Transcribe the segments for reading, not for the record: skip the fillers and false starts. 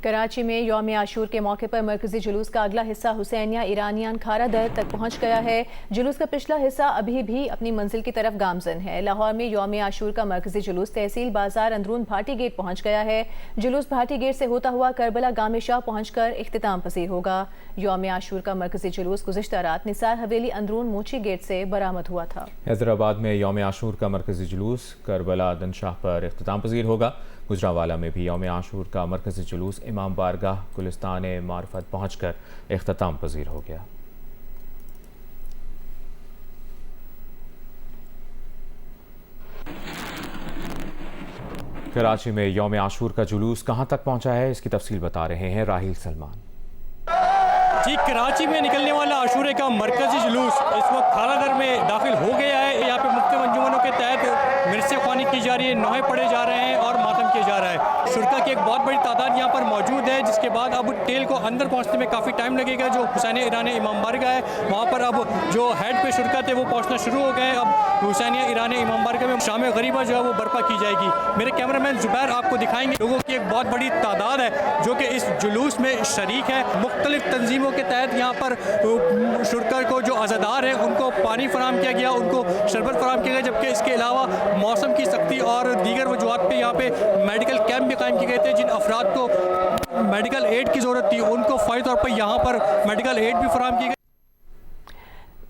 कराची में यौम आशूर के मौके पर मरकजी जुलूस का अगला हिस्सा हुसैनिया ईरानियान खारा दर तक पहुंच गया है। जुलूस का पिछला हिस्सा अभी भी अपनी मंजिल की तरफ गामजन है। लाहौर में यौम आशूर का मरकजी जुलूस तहसील बाजार अंदरून भाटी गेट पहुंच गया है। जुलूस भाटी गेट से होता हुआ करबला गामे शाह पहुंचकर इख्तिताम पसीर होगा। यौम आशूर का मरकजी जुलूस गुज़िश्ता रात निसार हवेली अंदरून मोची गेट से बरामद हुआ था। हैदराबाद में यौम आशूर का मरकजी जुलूस करबला दनशाह पर इख्तिताम पसीर होगा। गुजरांवाला में भी यौम आशूर का मरकजी जुलूस इमाम बारगाह गुलिस्तान मार्फत पहुंचकर इख्तिताम पसीर हो गया। कराची में यौम आशूर का जुलूस कहां तक पहुंचा है, इसकी तफसील बता रहे हैं राहिल सलमान। जी, कराची में निकलने वाला आशूरे का मरकजी जुलूस इस वक्त खारा दर में दाखिल हो गया है। यहाँ पे मुख्तलिफ अंजुमनों के तहत मिर्चे ख्वानी की जा रही है, नोहे पढ़े जा रहे हैं और मातम किया जा रहा है। शुरका की एक बहुत बड़ी तादाद यहाँ पर मौजूद है, जिसके बाद अब टेल को अंदर पहुँचने में काफ़ी टाइम लगेगा। जो हुसैनिया ईरान इमाम बारगाह है वहाँ पर अब जो हेड पे शुरका थे वो पहुँचना शुरू हो गए। अब हुसैनिया ईरान इमाम बारगाह में शाम गरीबा जो है वो बर्पा की जाएगी। मेरे कैमरामैन जुबैर आपको दिखाएंगे लोगों की एक बहुत बड़ी तादाद है जो कि इस जुलूस में शरीक है। मुख्तलिफ तंजीमों के तहत यहाँ पर शुरका को जो अज़ादार है उनको पानी फराम किया गया, उनको शरबत फराम किया गया, जबकि इसके अलावा मौसम की सख्ती और दीगर वजूहात पे यहाँ पे मेडिकल कैंप भी कायम किए गए थे। जिन अफराद को मेडिकल एड की ज़रूरत थी उनको फ़ौरी तौर पर यहाँ पर मेडिकल एड भी फराम की गई।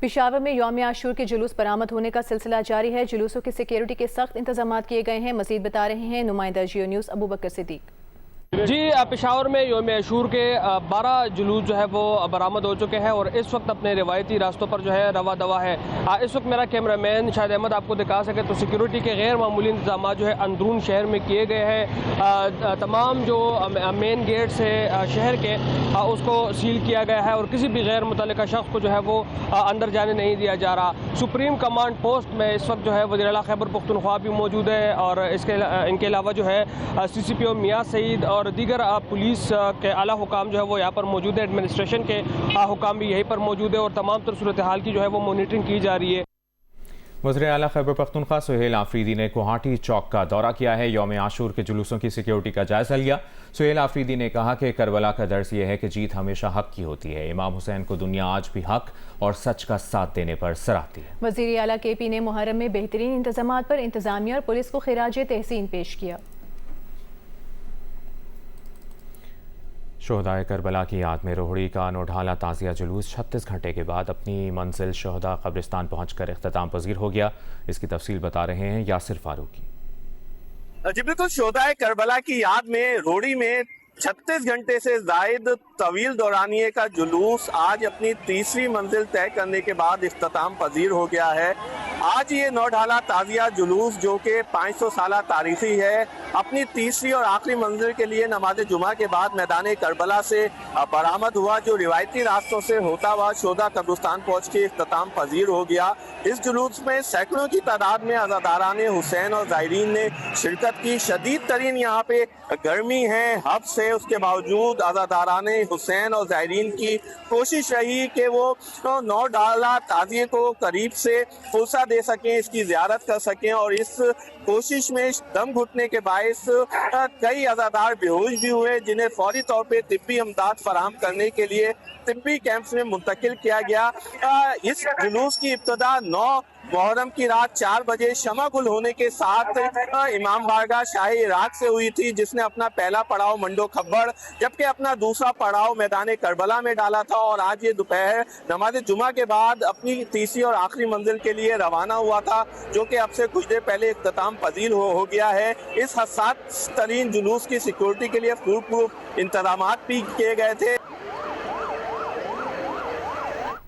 पेशावर में यौम आशूर के जुलूस बरामद होने का सिलसिला जारी है। जुलूसों की सिक्योरिटी के सख्त इंतजाम किए गए हैं। मजीद बता रहे हैं नुमाइंदा जियो न्यूज़ अबू बकर सिद्दीक। जी, पेशावर में यौम आशूर के 12 जुलूस जो है वो बरामद हो चुके हैं और इस वक्त अपने रिवायती रास्तों पर जो है रवा दवा है। इस वक्त मेरा कैमरामैन शाहिद अहमद आपको दिखा सके तो सिक्योरिटी के गैर मामूली इंतजाम जो है अंदरून शहर में किए गए हैं। तमाम जो मेन गेट्स है शहर के उसको सील किया गया है और किसी भी गैर मुतल्लिका शख्स को जो है वो अंदर जाने नहीं दिया जा रहा। सुप्रीम कमांड पोस्ट में इस वक्त जो है वज़ीर आला खैबर पख्तूनख्वा भी मौजूद है और इनके अलावा जो है CCPO मियाँ सईद और दीगर पुलिस के आला हुकाम जो है वो यहाँ पर मौजूद है। एडमिनिस्ट्रेशन के हुकाम भी यहीं पर मौजूद है और तमाम तर सूरत हाल की जो है वो मॉनिटरिंग की जा रही है। वज़ीर आला खैबर पख्तूनख्वा सुहेल आफरीदी ने गुवाहाटी चौक का दौरा किया है। यौम आशूर के जुलूसों की सिक्योरिटी का जायजा लिया। सुहेल आफरीदी ने कहा कि करबला का दर्स यह है कि जीत हमेशा हक की होती है। इमाम हुसैन को दुनिया आज भी हक और सच का साथ देने पर सराहती है। वज़ीर आला KP ने मुहर्रम में बेहतरीन इंतजाम पर इंतजामिया और पुलिस को खिराज तहसीन पेश किया। शोहदाए करबला की याद में रोहड़ी का नोढाला ताज़िया जुलूस 36 घंटे के बाद अपनी मंजिल शोहदा कब्रिस्तान पहुंचकर इख्तिताम पजीर हो गया। इसकी तफसील बता रहे हैं यासिर फारूकी। जी बिल्कुल, शोहदाए करबला की याद में रोहड़ी में 36 घंटे से जायद तवील दौरानिए का जुलूस आज अपनी तीसरी मंजिल तय करने के बाद इख्तिताम पजीर हो गया है। आज ये नौढाला ताज़िया जुलूस जो कि 500 साला तारीखी है, अपनी तीसरी और आखिरी मंजिल के लिए नमाज जुमा के बाद मैदान करबला से बरामद हुआ, जो रिवायती रास्तों से होता हुआ शोहदा कब्रिस्तान पहुँच के इख्तिताम पजीर हो गया। इस जुलूस में सैकड़ों की तादाद में अज़ादारान हुसैन और ज़ायरीन ने शिरकत की। शदीद तरीन यहाँ पे गर्मी है, हब्स है, उसके बावजूद अज़ादारान हुसैन और ज़ायरीन की कोशिश रही कि वो नौढाला ताज़िए को करीब से फुर्सत दे सकें, इसकी ज़ियारत कर सकें और इस कोशिश में दम घुटने के बायस कई अज़ादार बेहोश भी हुए, जिन्हें फौरी तौर पे तिब्बी इमदाद फराहम करने के लिए तिब्बी कैंप्स में मुंतकिल किया गया। इस जुलूस की इब्तिदा 9 मुहर्रम की रात 4 बजे शमा गुल होने के साथ इमाम बारगाह शाही इराक से हुई थी, जिसने अपना पहला पड़ाव मंडो खब्बड़ जबकि अपना दूसरा पड़ाव मैदान करबला में डाला था और आज ये दोपहर नमाज जुमा के बाद अपनी तीसरी और आखिरी मंजिल के लिए रवाना हुआ था, जो कि अब से कुछ देर पहले इख्तिताम पजीर हो गया है। इस हसास तरीन जुलूस की सिक्योरिटी के लिए फुल प्रूफ इंतजाम भी किए गए थे।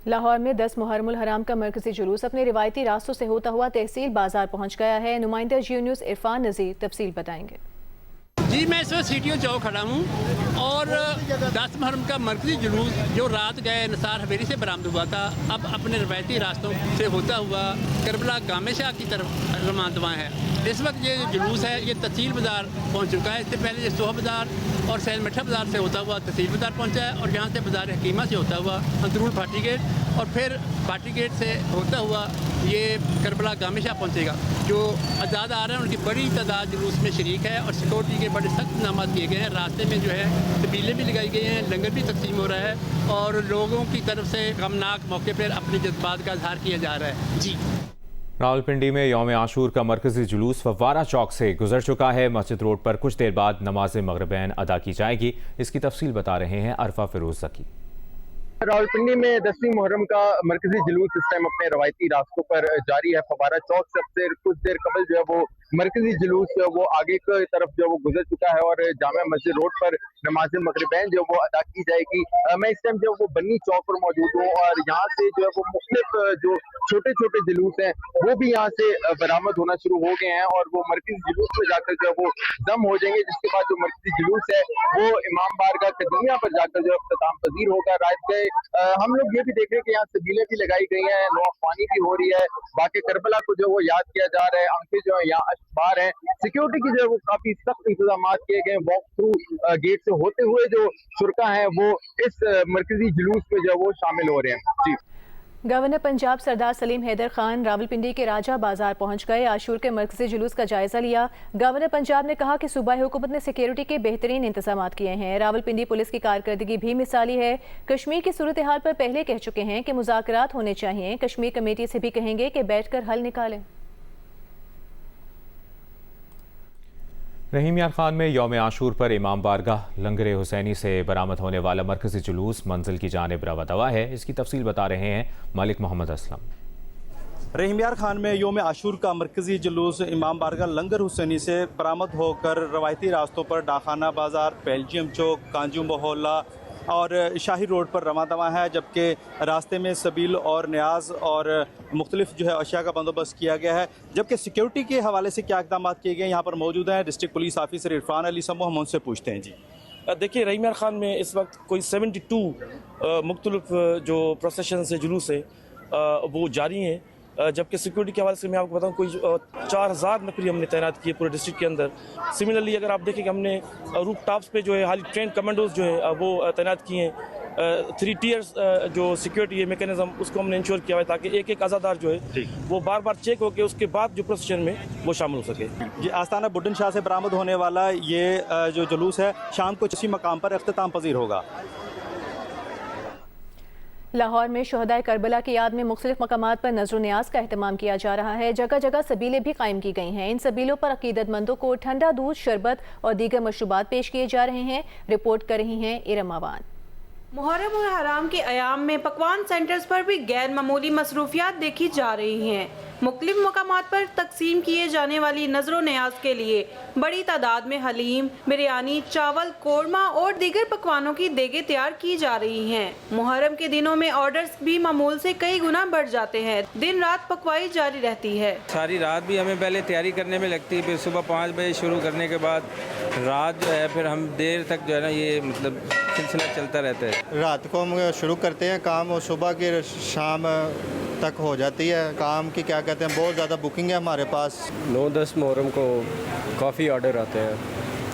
लाहौर में 10 मुहर्रमुल हराम का मरकजी जुलूस अपने रिवायती रास्तों से होता हुआ तहसील बाजार पहुंच गया है। नुमाइंदा जियो न्यूज़ इरफान नज़ीर तफसील बताएंगे। जी, मैं इस वक्त CTO चौक खड़ा हूँ और 10 मुहर्रम का मरकजी जुलूस जो रात गए निसार हवेली से बरामद हुआ था, अब अपने रिवायती रास्तों से होता हुआ करबला गामे शाह की तरफ रवाना है। इस वक्त ये जो जुलूस है ये तहसील बाज़ार पहुंच चुका है। इससे पहले ये सोह बाज़ार और सैल मठा बाज़ार से होता हुआ तहसील बाज़ार पहुंचा है और यहाँ से बाज़ार हकीमा से होता हुआ अंदरून फाटी गेट और फिर फाटी गेट से होता हुआ ये करबला गामिशा पहुँचेगा। जो आज़ाद आ रहे हैं उनकी बड़ी तादाद जुलूस में शरीक है और सिक्योरिटी के बड़े सख्त इक़दाम किए गए हैं। रास्ते में जो है तबीलें भी लगाई गई हैं, लंगर भी तकसीम हो रहा है और लोगों की तरफ से गमनाक मौके पर अपने जज्बात का इजहार किया जा रहा है। जी, रावलपिंडी में यौम आशूर का मरकजी जुलूस फव्वारा चौक से गुजर चुका है। मस्जिद रोड पर कुछ देर बाद नमाज मगरिबैन अदा की जाएगी। इसकी तफसील बता रहे हैं अरफा फिरोज ज़की। रावलपिंडी में 10वीं मुहर्रम का मरकजी जुलूस इस टाइम अपने रवायती रास्तों पर जारी है। फव्वारा चौक से कुछ देर कबल जो है वो मरकजी जुलूस वो आगे की तरफ जो वो गुजर चुका है और जामा मस्जिद रोड पर नमाज मगरिबैन जो वो अदा की जाएगी। मैं इस टाइम जो वो बन्नी चौक पर मौजूद हूँ और यहाँ से जो है वो मुख्तलिफ जो छोटे छोटे जुलूस हैं वो भी यहाँ से बरामद होना शुरू हो गए हैं और वो मरकजी जुलूस में जाकर जो है वो दम हो जाएंगे, जिसके बाद जो मरकजी जुलूस है वो इमाम बारगाह कदमिया पर जाकर जो इख्तिताम पजीर होगा। रात गए हम लोग ये भी देख रहे हैं कि यहाँ सबीलें भी लगाई गई हैं, नौख्वानी भी हो रही है, बाकी करबला को जो वो याद किया जा रहा है। आंखें जो है यहाँ बाहर है, सिक्योरिटी की जो है वो काफी सख्त इंतजाम किए गए। वॉक थ्रू गेट से होते हुए जो शुरका है वो इस मरकजी जुलूस में जो है वो शामिल हो रहे हैं। जी, गवर्नर पंजाब सरदार सलीम हैदर खान रावलपिंडी के राजा बाजार पहुंच गए। आशूर के मरकजी जुलूस का जायजा लिया। गवर्नर पंजाब ने कहा कि सूबाई हुकूमत ने सिक्योरिटी के बेहतरीन इंतजाम किए हैं। रावलपिंडी पुलिस की कारकर्दगी भी मिसाली है। कश्मीर की सूरत हाल पर पहले कह चुके हैं कि मुज़ाकरात होने चाहिए। कश्मीर कमेटी से भी कहेंगे कि बैठकर हल निकालें। रहीम यार खान में यौम आशूर पर इमाम बारगाह लंगर हुसैनी से बरामद होने वाला मरकजी जुलूस मंजिल की जानिब रवा दवा है। इसकी तफसील बता रहे हैं मालिक मोहम्मद असलम। रहीम यार खान में यौम आशूर का मरकजी जुलूस इमाम बारगाह लंगर हुसैनी से बरामद होकर रवायती रास्तों पर डाखाना बाज़ार, बेल्जियम चौक, कांजू मोहल्ला और शाही रोड पर रवा दवा है, जबकि रास्ते में सबील और न्याज और मुख्तलिफ जो है अशिया का बंदोबस्त किया गया है। जबकि सिक्योरिटी के हवाले से क्या इक़दाम किए गए यहाँ पर मौजूद हैं district police officer Irfan Ali समूह, हम उनसे पूछते हैं। जी देखिए, रहीम यार खान में इस वक्त कोई 72 मुख्तलिफ जो प्रोसेशन से जुलूस है वो जारी हैं, जबकि सिक्योरिटी के हवाले से मैं आपको बताऊं कोई 4000 नफरी हमने तैनात किए पूरे डिस्ट्रिक्ट के अंदर। सिमिलरली अगर आप देखें कि हमने रूफ टॉप्स पे जो है हाली ट्रेन कमांडोज जो है वो तैनात किए हैं। 3 टियर्स जो सिक्योरिटी है मैकेनिज्म उसको हमने इंश्योर किया है ताकि एक एक आज़ादार जो है वो बार बार चेक होकर उसके बाद जो प्रोसेशन में वो शामिल हो सके। जी, आस्ताना बुड्ढन शाह से बरामद होने वाला ये जो जुलूस है शाम को इसी मकाम पर इख्तिताम पजीर होगा। लाहौर में शहदाए करबला की याद में मुख्तलिफ मकामात पर नजर न्याज का एहतमाम किया जा रहा है। जगह जगह सबीलें भी कायम की गई हैं। इन सबीलों पर अकीदतमंदों को ठंडा दूध, शरबत और दीगर मशरूबात पेश किए जा रहे हैं। रिपोर्ट कर रही हैं इरम अवान। मुहर्रम और हराम के अयाम में पकवान सेंटर्स पर भी गैर मामूली मसरूफियात देखी जा रही हैं। मुख्तलिफ मकामात पर तकसीम किए जाने वाली नजर न्याज के लिए बड़ी तादाद में हलीम, बिरयानी, चावल, कोरमा और दीगर पकवानों की देगे तैयार की जा रही हैं। मुहर्रम के दिनों में ऑर्डर्स भी मामूल से कई गुना बढ़ जाते हैं। दिन रात पकवाई जारी रहती है। सारी रात भी हमें पहले तैयारी करने में लगती है, फिर सुबह 5 बजे शुरू करने के बाद रात जो है फिर हम देर तक जो है ना ये मतलब सिलसिला चलता रहता है। रात को हम शुरू करते हैं काम और सुबह की शाम तक हो जाती है। काम की क्या कहते हैं बहुत ज़्यादा बुकिंग है हमारे पास। 9-10 मुहर्रम को काफ़ी ऑर्डर आते हैं,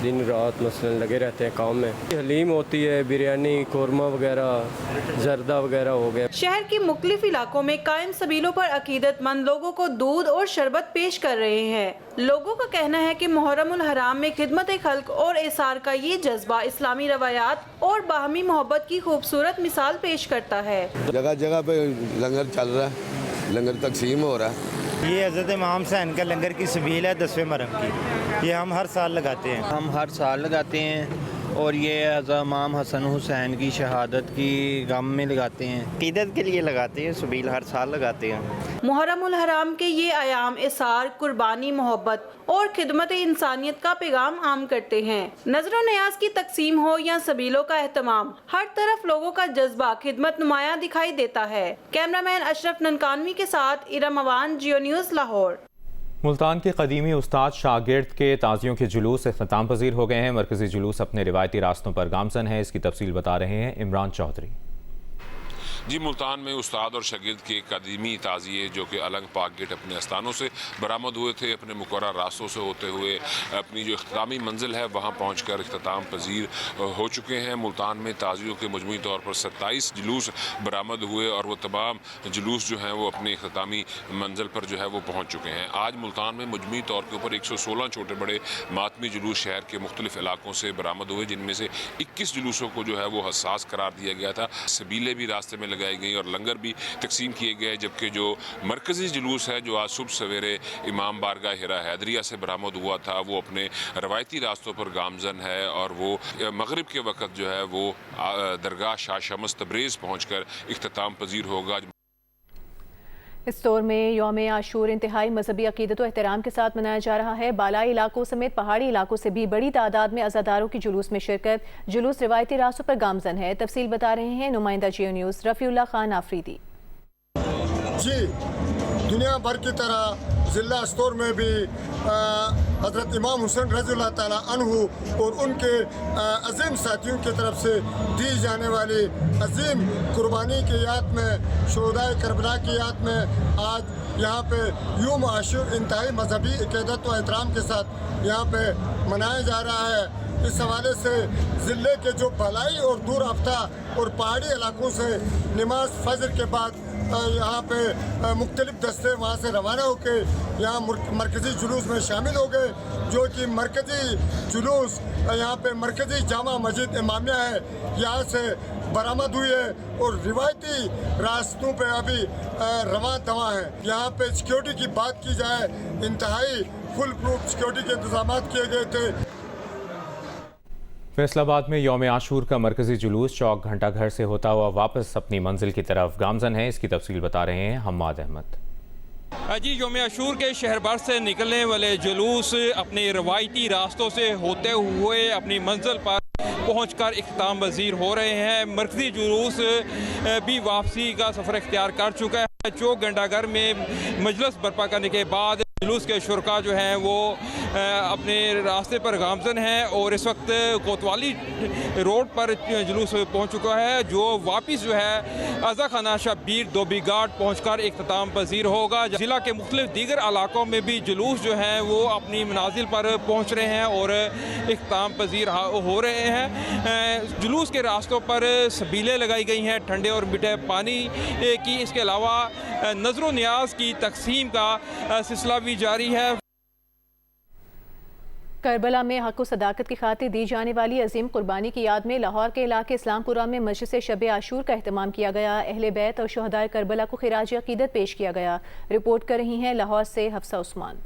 दिन रात मसलन लगे रहते हैं काम में। हलीम होती है, बिरयानी, कोरमा वगैरह, जर्दा वगैरह हो गया। शहर के मुख्तलिफ इलाकों में कायम सबीलों पर अकीदतमंद लोगों को दूध और शरबत पेश कर रहे हैं। लोगों का कहना है कि मुहर्रम उल हराम में खिदमत खल्क और एसार का ये जज्बा इस्लामी रवायात और बाहमी मोहब्बत की खूबसूरत मिसाल पेश करता है। जगह जगह पे लंगर चल रहा है, लंगर तकसीम हो रहा है। ये हज़रत इमाम हुसैन का लंगर की सबील है 10वें मुहर्रम की। ये हम हर साल लगाते हैं। हम हर साल लगाते हैं और ये इमाम हसन हुसैन की शहादत की गम में लगाते हैं, ईदत के लिए लगाते हैं। सबील हर साल लगाते हैं। मुहर्रम उल हराम के ये आयाम इसार, कुर्बानी, मोहब्बत और खिदमत इंसानियत का पैगाम आम करते हैं। नजर न्याज की तकसीम हो या सबीलों का एहतमाम, हर तरफ लोगों का जज्बा खिदमत नुमाया दिखाई देता है। कैमरामैन अशरफ ननकानवी के साथ इरम अवान, जियो न्यूज़, लाहौर। मुल्तान के कदीमी उस्ताद शागिर्द के ताजियों के जुलूस इख्तिताम पजीर हो गए हैं। मरकजी जुलूस अपने रिवायती रास्तों पर गामजन है। इसकी तफसील बता रहे हैं इमरान चौधरी। जी, मुल्तान में उस्ताद और शागिर्द के कदीमी ताज़िए जो कि अलंग पाक गेट अपने आस्थानों से बरामद हुए थे, अपने मुकर्रर रास्तों से होते हुए अपनी जो इख्तितामी मंजिल है वहाँ पहुँच कर इख्तिताम पजीर हो चुके हैं। मुल्तान में ताज़ियों के मजमूई तौर पर 27 जुलूस बरामद हुए और वो तमाम जुलूस जो हैं वो अपनी इख्तितामी मंजिल पर जो है वो पहुँच चुके हैं। आज मुल्तान में मजमूई तौर के ऊपर 116 छोटे बड़े मातमी जुलूस शहर के मुख्तलिफ इलाकों से बरामद हुए, जिनमें से 21 जुलूसों को जो है वो हसास करार दिया गया था। सबीलें भी रास्ते में लगाई गई और लंगर भी तकसीम किए गए, जबकि जो मरकज़ी जुलूस है जो आज सुबह सवेरे इमाम बारगाह हिरा हैदरिया से बरामद हुआ था वो अपने रवायती रास्तों पर गामजन है और वो मगरिब के वक्त जो है वो दरगाह शाह शम्स तब्रेज़ पहुँचकर इख्तिताम पजीर होगा। इस दौर में यौम आशूर इंतहाई मजहबी अकीदत और एहतराम के साथ मनाया जा रहा है। बालाई इलाकों समेत पहाड़ी इलाकों से भी बड़ी तादाद में अज़ादारों की जुलूस में शिरकत। जुलूस रिवायती रास्तों पर गामजन है। तफसील बता रहे हैं नुमाइंदा जियो न्यूज़ रफ़ीउल्लाह खान आफरीदी। जी, दुनिया भर की तरह ज़िला अस्तौर में भी हज़रत इमाम हुसैन रज़ियल्लाहु ताला अन्हु और उनके अजीम साथियों की तरफ से दी जाने वाली अजीम कुर्बानी की याद में, शोहदाए करबला की याद में आज यहाँ पे यौम आशूर इंतहाई मजहबी अक़ीदत व एहतराम के साथ यहाँ पे मनाया जा रहा है। इस हवाले से ज़िले के जो भलाई और दूर आफ्ता और पहाड़ी इलाकों से नमाज फजर के बाद यहाँ पे मुख्तलिफ दस्ते वहाँ से रवाना होकर यहाँ मरकज़ी जुलूस में शामिल हो गए, जो कि मरकज़ी जुलूस यहाँ पे मरकज़ी जामा मस्जिद इमामिया है यहाँ से बरामद हुई है और रिवायती रास्तों पे अभी रवां दवा है। यहाँ पे सिक्योरिटी की बात की जाए, इंतहाई फुल प्रूफ सिक्योरिटी के इंतजाम किए गए थे। फैसलाबाद में यौम आशूर का मरकजी जुलूस चौक घंटा घर से होता हुआ वापस अपनी मंजिल की तरफ गामजन है। इसकी तफसील बता रहे हैं हम्माद अहमद। जी, यौम आशूर के शहर भर से निकलने वाले जुलूस अपने रवायती रास्तों से होते हुए अपनी मंजिल पर पहुंचकर इख्तिताम पज़ीर हो रहे हैं। मरकजी जुलूस भी वापसी का सफ़र इख्तियार कर चुका है। चौक घंटा घर में मजलिस बर्पा करने के बाद जुलूस के शुरका जो हैं वो अपने रास्ते पर गामजन हैं और इस वक्त कोतवाली रोड पर जुलूस पहुंच चुका है, जो वापस जो है अज़ा खाना शब्बीर दोबी घाट पहुँच कर इख्तिताम पज़ीर होगा। ज़िला के मुख्तलिफ दीगर इलाकों में भी जुलूस जो हैं वो अपनी मनाजिल पर पहुँच रहे हैं और इख्तिताम पज़ीर हो रहे हैं। जुलूस के रास्तों पर सबीलें लगाई गई हैं ठंडे और मीठे पानी की। इसके अलावा नज़र नियाज की तकसीम का सिलसिला भी जारी है। करबला में हक़ व सदाकत की खातिर दी जाने वाली अजीम कुर्बानी की याद में लाहौर के इलाके इस्लामपुरा में मजलिस शब आशूर का एहतमाम किया गया। अहले बैत और शुहदाए करबला को खिराज अकीदत पेश किया गया। रिपोर्ट कर रही हैं लाहौर से हफ्सा उस्मान।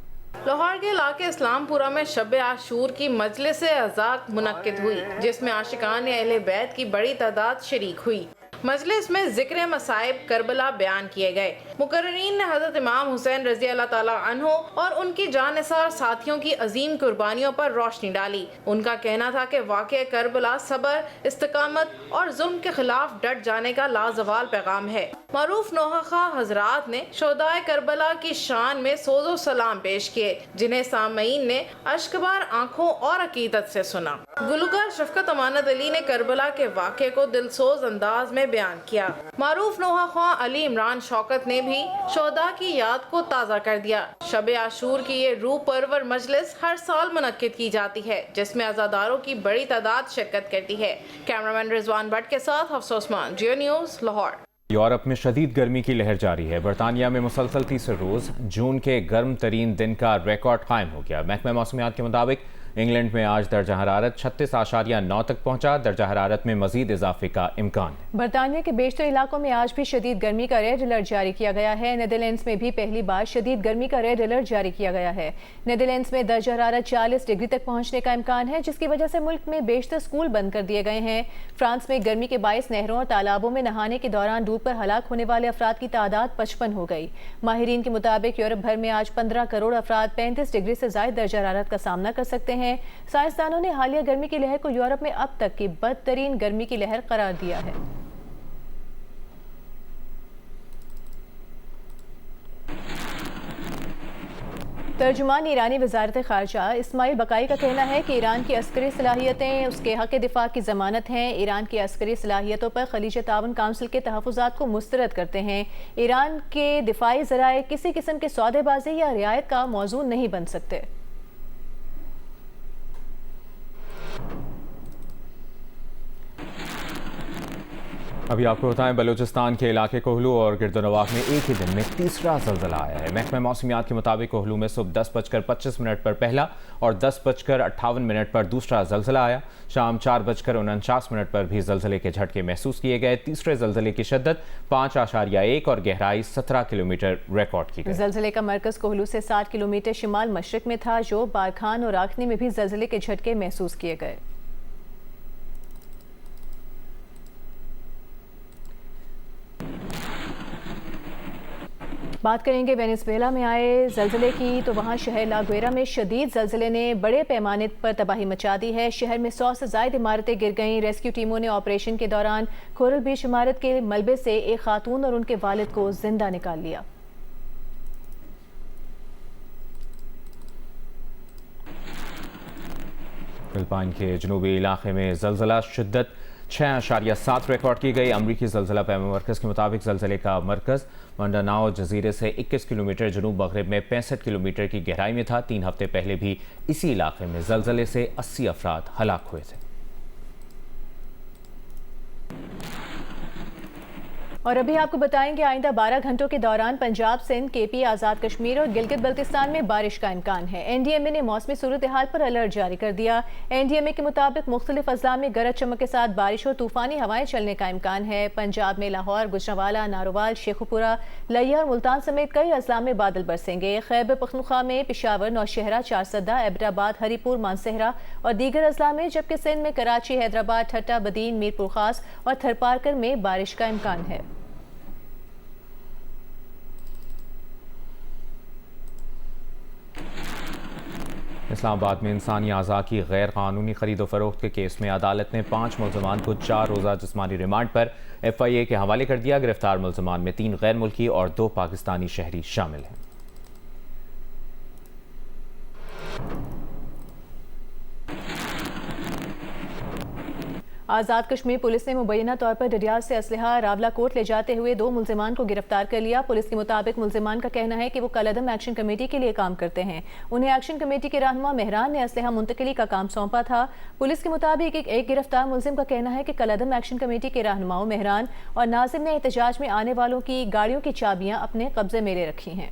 लाहौर के इलाके इस्लामपुरा में शब आशूर की मजलिस अज़ाक मुनक्किद हुई, जिसमें आशिकान अहले बैत की बड़ी तादाद शरीक हुई। मजलिस में जिक्र मसाइब करबला बयान किए गए। मुकर्रीन ने हजरत इमाम हुसैन रज़ी अल्लाह ताला अन्हो और उनकी जानिसार साथियों की अजीम कुर्बानियों पर रोशनी डाली। उनका कहना था कि वाक़या करबला सब्र, इस्तिकामत और जुल्म के खिलाफ डट जाने का लाजवाल पैगाम है। मरूफ नोहा हजरात ने शोहदाए करबला की शान में सोजो सलाम पेश किए, जिन्हें सामईन ने अश्कबार आंखों और अकीदत से सुना। गुलकार शफकत अमानत अली ने करबला के वाक़े को दिलसोज अंदाज में बयान किया। मारूफ नोहा ख्वां अली इमरान शौकत ने भी शोहदा की याद को ताज़ा कर दिया। शब आशूर की ये रूह परवर मजलिस हर साल मुनक्किद की जाती है, जिसमें अज़ादारों की बड़ी तादाद शिरकत करती है। कैमरामैन रिजवान भट्ट के साथ हफ्सा उस्मान, जियो न्यूज़, लाहौर। यूरोप में शदीद गर्मी की लहर जारी है। बरतानिया में मुसलसल तीसरे रोज़ जून के गर्म तरीन दिन का रिकॉर्ड कायम हो गया। महकमा मौसमियात के मुताबिक इंग्लैंड में आज दर्जा हरारत 36.9 तक पहुंचा। दर्जा हरारत में मजीद इजाफे का इम्कान है। बरतानिया के बेशतर इलाकों में आज भी शदीद गर्मी का रेड अलर्ट जारी किया गया है। नीदरलैंड्स में भी पहली बार शदीद गर्मी का रेड अलर्ट जारी किया गया है। नीदरलैंड्स में दर्जा हरारत 40 डिग्री तक पहुंचने का इम्कान है, जिसकी वजह से मुल्क में बेशतर स्कूल बंद कर दिए गए हैं। फ्रांस में गर्मी के बायस नहरों और तालाबों में नहाने के दौरान डूब कर हलाक होने वाले अफराद की तादाद 55 हो गई। माहिरीन के मुताबिक यूरोप भर में आज 15 करोड़ अफराद 35 डिग्री से ज्यादा दर्जा हरारत का सामना कर सकते हैं। साइंसदानों ने हालिया गर्मी की लहर को यूरोप में अब तक की बदतरीन गर्मी की लहर करार दिया है। तर्जुमान ईरानी वजारत ख़ारजा इस्माइल बकाई का कहना है कि ईरान की अस्करी सलाहियतें उसके हक़ दिफा की ज़मानत हैं। ईरान की अस्करी सलाहियतों पर खलीज ताउन काउंसिल के तहफ़्फ़ुज़ात को मुस्तरद करते हैं। ईरान के दिफाई ज़राए किसी किस्म के सौदेबाजी या रियायत का मौजू नहीं बन सकते। अभी आपको बताएं, बलूचिस्तान के इलाके कोहलू और गिरदोनवाह में एक ही दिन में तीसरा ज़लज़ला आया है। महकमा मौसमियात के मुताबिक कोहलू में सुबह 10:25 पर पहला और 10:58 पर दूसरा ज़लज़ला आया। शाम 4:49 पर भी ज़लज़ले के झटके महसूस किए गए। तीसरे ज़लज़ले की शिद्दत 5.1 और गहराई 17 किलोमीटर रिकॉर्ड की गई। ज़लज़ले का मरकज़ कोहलू से 60 किलोमीटर शिमाल मशरक में था। जो बारखान और आखनी में भी ज़लज़ले के झटके महसूस किए गए। बात करेंगे वेनेजुएला में आए ज़लज़ले की, तो वहाँ शहर लागुएरा में शदीद ज़लज़ले ने बड़े पैमाने पर तबाही मचा दी है। शहर में 100 से ज़ायद इमारतें गिर गईं। रेस्क्यू टीमों ने ऑपरेशन के दौरान कोरल बीच इमारत के मलबे से एक खातून और उनके वालिद को जिंदा निकाल लिया। फिलिपाइन के जनूबी इलाके में ज़लज़ला शिद्दत 6.7 रिकॉर्ड की गई। अमरीकी ज़लज़ला पैमा मरकज़ के मुताबिक ज़लज़ले का मरकज़ मंडानाओ जजीरे से 21 किलोमीटर जनूब मगरिब में 65 किलोमीटर की गहराई में था। 3 हफ्ते पहले भी इसी इलाके में ज़लज़ले से 80 अफराद हलाक हुए थे। और अभी आपको बताएंगे, आइंदा 12 घंटों के दौरान पंजाब, सिंध, केपी, आज़ाद कश्मीर और गिलगित बल्तिस्तान में बारिश का इम्कान है। एनडीएमए ने मौसमी सूरत हाल पर अलर्ट जारी कर दिया। एनडीएमए के मुताबिक मुख्तलिफ अजला में गरज चमक के साथ बारिश और तूफानी हवाएं चलने का इम्कान है। पंजाब में लाहौर, गुजरांवाला, नारोवाल, शेखुपुरा, लिया और मुल्तान समेत कई अजला में बादल बरसेंगे। खैबर पख्तूनख्वा में पेशावर, नौशहरा, चारसदा, एबटाबाद, हरीपुर, मानसहरा और दीगर अजला में, जबकि सिंध में कराची, हैदराबाद, ठट्टा, बदीन, मीरपुर खास और थरपारकर में बारिश का इम्कान है। इस्लामाबाद में इंसानी अज़ा की गैर कानूनी खरीदो फरोख्त के केस में अदालत ने 5 मुल्ज़मान को 4 रोज़ा जिस्मानी रिमांड पर FIA के हवाले कर दिया। गिरफ्तार मुल्ज़मान में 3 गैर मुल्की और 2 पाकिस्तानी शहरी शामिल हैं। आज़ाद कश्मीर पुलिस ने मुबैना तौर पर डडियाल से असलहा रावलाकोट ले जाते हुए 2 मुल्ज़िमान को गिरफ्तार कर लिया। पुलिस के मुताबिक मुल्ज़िमान का कहना है कि वो कलअदम एक्शन कमेटी के लिए काम करते हैं। उन्हें एक्शन कमेटी के रहनुमा मेहरान ने असलहा मुंतकिली का काम सौंपा था। पुलिस के मुताबिक एक गिरफ्तार मुल्ज़िम का कहना है कि कलअदम एक्शन कमेटी के रहनुमाओं मेहरान और नाजिम ने एहतजाज में आने वालों की गाड़ियों की चाबियां अपने कब्जे में ले रखी हैं।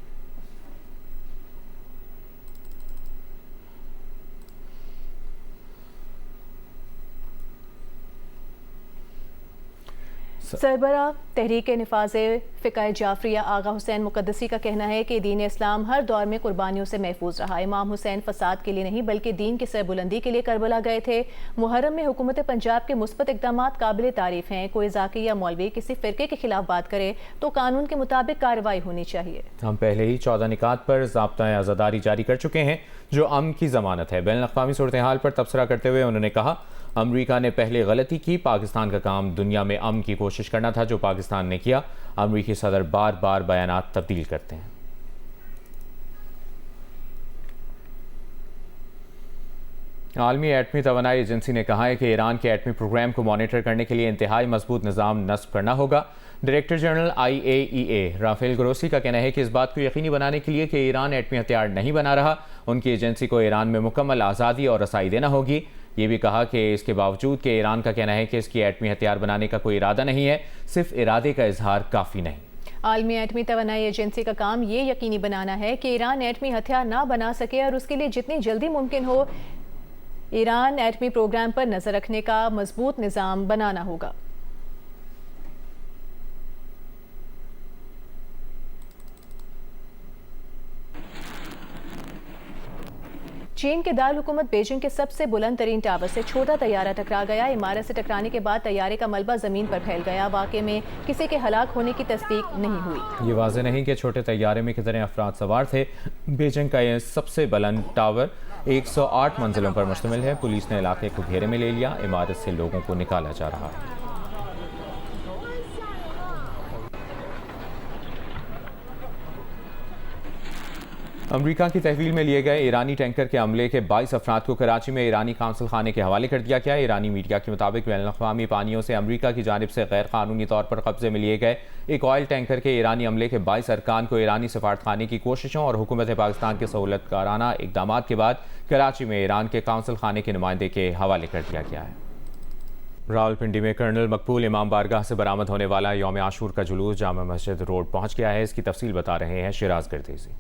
सरबरा तहरीक निफाज़े फ़िक़्ह जाफ़रिया आगा हुसैन मुक़द्दसी का कहना है कि दीन इस्लाम हर दौर में कुर्बानियों से महफूज रहा। इमाम हुसैन फ़साद के लिए नहीं बल्कि दीन की सरबुलंदी के लिए करबला गए थे। मुहर्रम में हुकूमत पंजाब के मुस्बत इक़दामात काबिल तारीफ़ हैं। कोई ज़ाकी या मौलवी किसी फ़िरके के खिलाफ बात करे तो कानून के मुताबिक कार्रवाई होनी चाहिए। हम पहले ही 14 निकात पर ज़ाब्ता आज़ादारी जारी कर चुके हैं जो अमन की ज़मानत है। बैनुल अक़वामी सूरत हाल पर तबसरा करते हुए उन्होंने कहा, अमरीका ने पहले गलती की। पाकिस्तान का काम दुनिया में अमन की कोशिश करना था जो पाकिस्तान ने किया। अमरीकी सदर बार बार बयानात तब्दील करते हैं। आलमी एटमी तवानाई एजेंसी ने कहा है कि ईरान के एटमी प्रोग्राम को मॉनिटर करने के लिए इंतहाई मजबूत निज़ाम नस्ब करना होगा। Director general IAEA Rafael Grossi का कहना है कि इस बात को यकीनी बनाने के लिए कि ईरान एटमी हथियार नहीं बना रहा, उनकी एजेंसी को ईरान में मुकम्मल आज़ादी और रसाई देना होगी। ये भी कहा कि इसके बावजूद कि ईरान का कहना है कि इसकी एटमी हथियार बनाने का कोई इरादा नहीं है, सिर्फ इरादे का इजहार काफ़ी नहीं। आलमी एटमी तवानाई एजेंसी का काम ये यकीनी बनाना है कि ईरान एटमी हथियार ना बना सके और उसके लिए जितनी जल्दी मुमकिन हो ईरान एटमी प्रोग्राम पर नज़र रखने का मजबूत निज़ाम बनाना होगा। चीन के दारुल हुकूमत बीजिंग के सबसे बुलंद तरीन टावर से छोटा तैयारा टकरा गया। इमारत से टकराने के बाद तैयारे का मलबा जमीन पर फैल गया। वाक़े में किसी के हलाक होने की तस्दीक नहीं हुई। ये वाज़ेह नहीं कि छोटे तैयारे में कितने अफराद सवार थे। बीजिंग का यह सबसे बुलंद टावर 108 मंजिलों पर मुश्तमिल है। पुलिस ने इलाके को घेरे में ले लिया। इमारत से लोगों को निकाला जा रहा है। अमेरिका की तहवील में लिए गए ईरानी टैंकर के हमले के 22 अफराद को कराची में ईरानी काउंसिल खाने के हवाले कर दिया गया। ईरानी मीडिया के मुताबिक बैनुल-अक़वामी पानियों से अमेरिका की जानिब से गैर कानूनी तौर पर कब्जे में लिए गए एक ऑयल टैंकर के ईरानी हमले के 22 अरकान को ईरानी सफारत खाने की कोशिशों और हुकूमत पाकिस्तान के सहूलतकाराना इक़दाम के बाद कराची में ईरान के काउंसिल खाने के नुमाइंदे के हवाले कर दिया गया है। रावलपिंडी में कर्नल मकबूल इमाम बारगाह से बरामद होने वाला यौम आशूर का जुलूस जामा मस्जिद रोड पहुंच गया है। इसकी तफसील बता रहे हैं शिराज गर्देज़ी।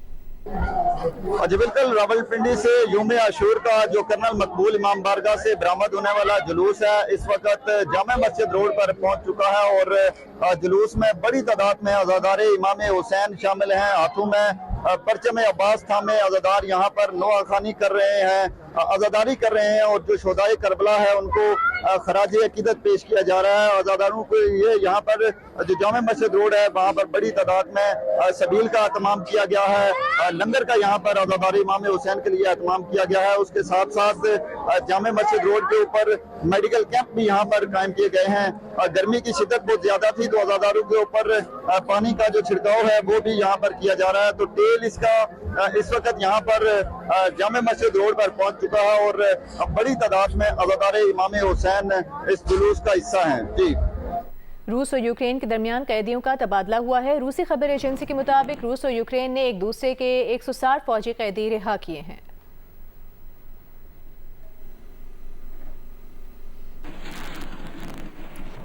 जी बिल्कुल, रावलपिंडी से यौम आशूर का जो कर्नल मकबूल इमाम बारगाह से बरामद होने वाला जुलूस है इस वक्त जामा मस्जिद रोड पर पहुंच चुका है और जुलूस में बड़ी तादाद में अज़ादार इमाम हुसैन शामिल हैं। हाथों में परचम अब्बास थामे अज़ादार यहाँ पर नोआखानी कर रहे हैं, अज़ादारी कर रहे हैं और जो शोदाए करबला है उनको खराज अकीदत पेश किया जा रहा है। अज़ादारों को ये यहाँ पर जो जामा मस्जिद रोड है वहाँ पर बड़ी तादाद में सबील का एहतमाम किया गया है। लंगर का यहाँ पर अज़ादार इमाम हुसैन के लिए एहतमाम किया गया है। उसके साथ साथ जामा मस्जिद रोड के ऊपर मेडिकल कैंप भी यहाँ पर कायम किए गए हैं। गर्मी की शिद्दत बहुत ज्यादा थी तो अज़ादारों के ऊपर पानी का जो छिड़काव है वो भी यहाँ पर किया जा रहा है। तो तेल इसका इस वक्त यहाँ पर जामा मस्जिद रोड पर पहुंच चुका है और बड़ी तादाद में अज़ादार इमाम हुसैन इस जुलूस का हिस्सा हैं। जी, रूस और यूक्रेन के दरमियान कैदियों का तबादला हुआ है। रूसी खबर एजेंसी के मुताबिक रूस और यूक्रेन ने एक दूसरे के 160 फौजी कैदी रिहा किए हैं।